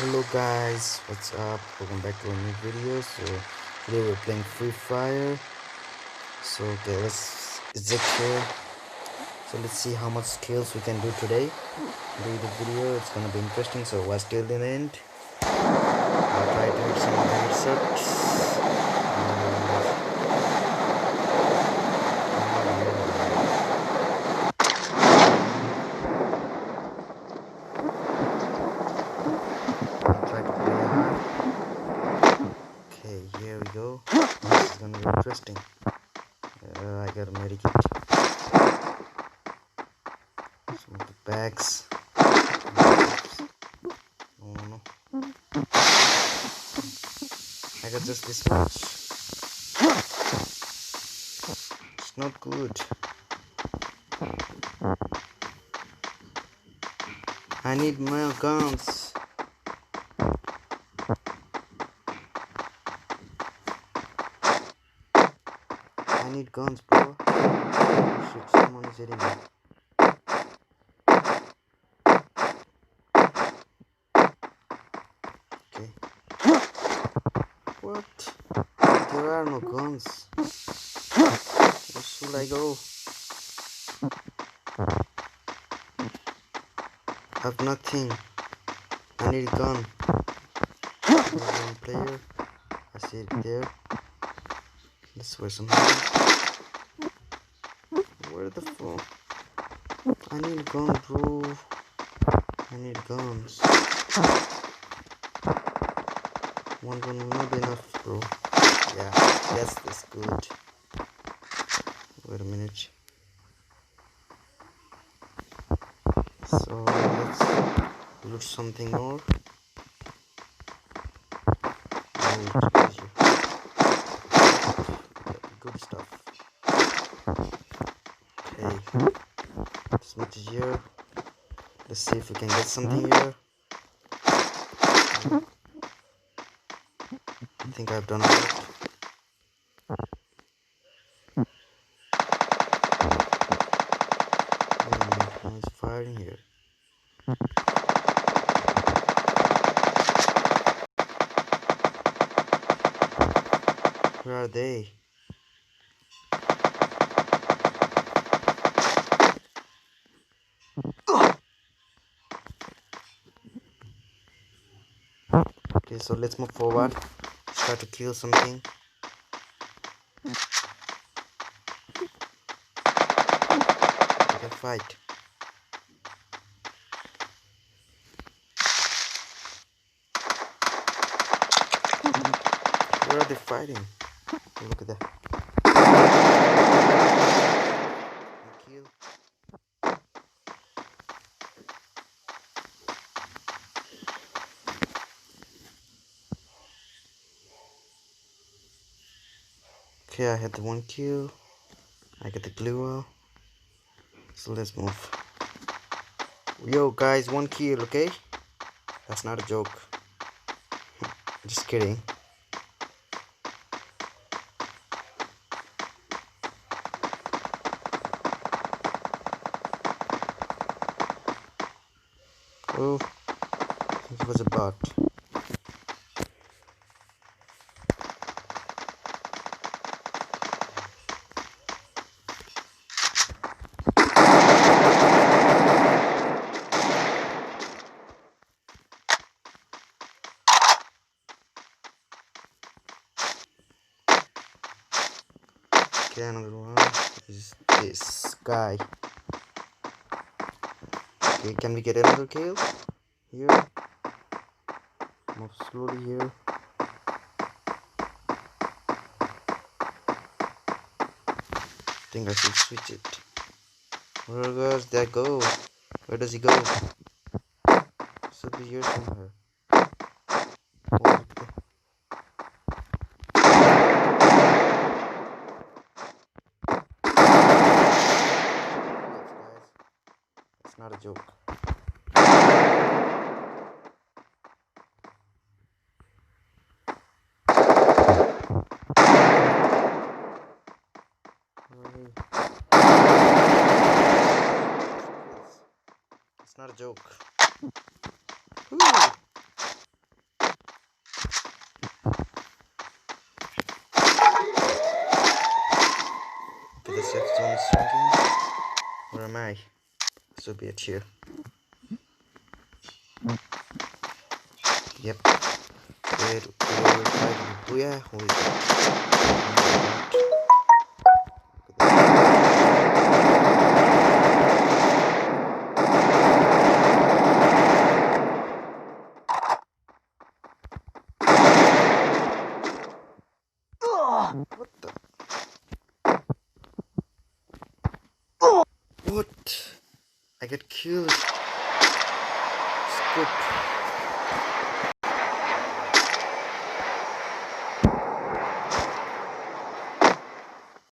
Hello guys, what's up? Welcome back to a new video. So today we're playing Free Fire. So okay, let's zip here. So let's see how much skills we can do today. Do the video, it's gonna be interesting. So watch till the end. I'll try to hit some of the headshots. Try to play hard. Okay, here we go. This is gonna be interesting. I got a medikit. Some of the bags. Oh no. I got just this much. It's not good. I need more guns. I need guns, bro. Shit, someone is hitting me. Okay. What? There are no guns. Where should I go? I have nothing. I need a gun. There's one player. I see it there. Let's wear some helmet. Where the fuck? I need a gun, bro. I need guns. One gun will not be enough, bro. Yeah, that's good. Wait a minute. So let's loot something more. Good stuff. Okay, this much is here. Let's see if we can get something here. I think I've done a lot. No one's firing here. Where are they? Okay, so let's move forward. Let's try to kill something. Okay, fight. Where are they fighting? Oh, look at that. Kill. Okay, I had the one kill. I got the glue. So let's move. Yo guys, one kill, okay? That's not a joke. Just kidding. Oh, I think it was a bot. Okay, another one is this guy. Okay, can we get another kill? Here. Move slowly here. I think I should switch it. Where does that go? Where does he go? Should be here somewhere. Oh, it's not a joke. It's not a joke. Ooh. Where am I? This will be a cheer. Yep. Wait, booyah. What the? What? I get killed. Scoop.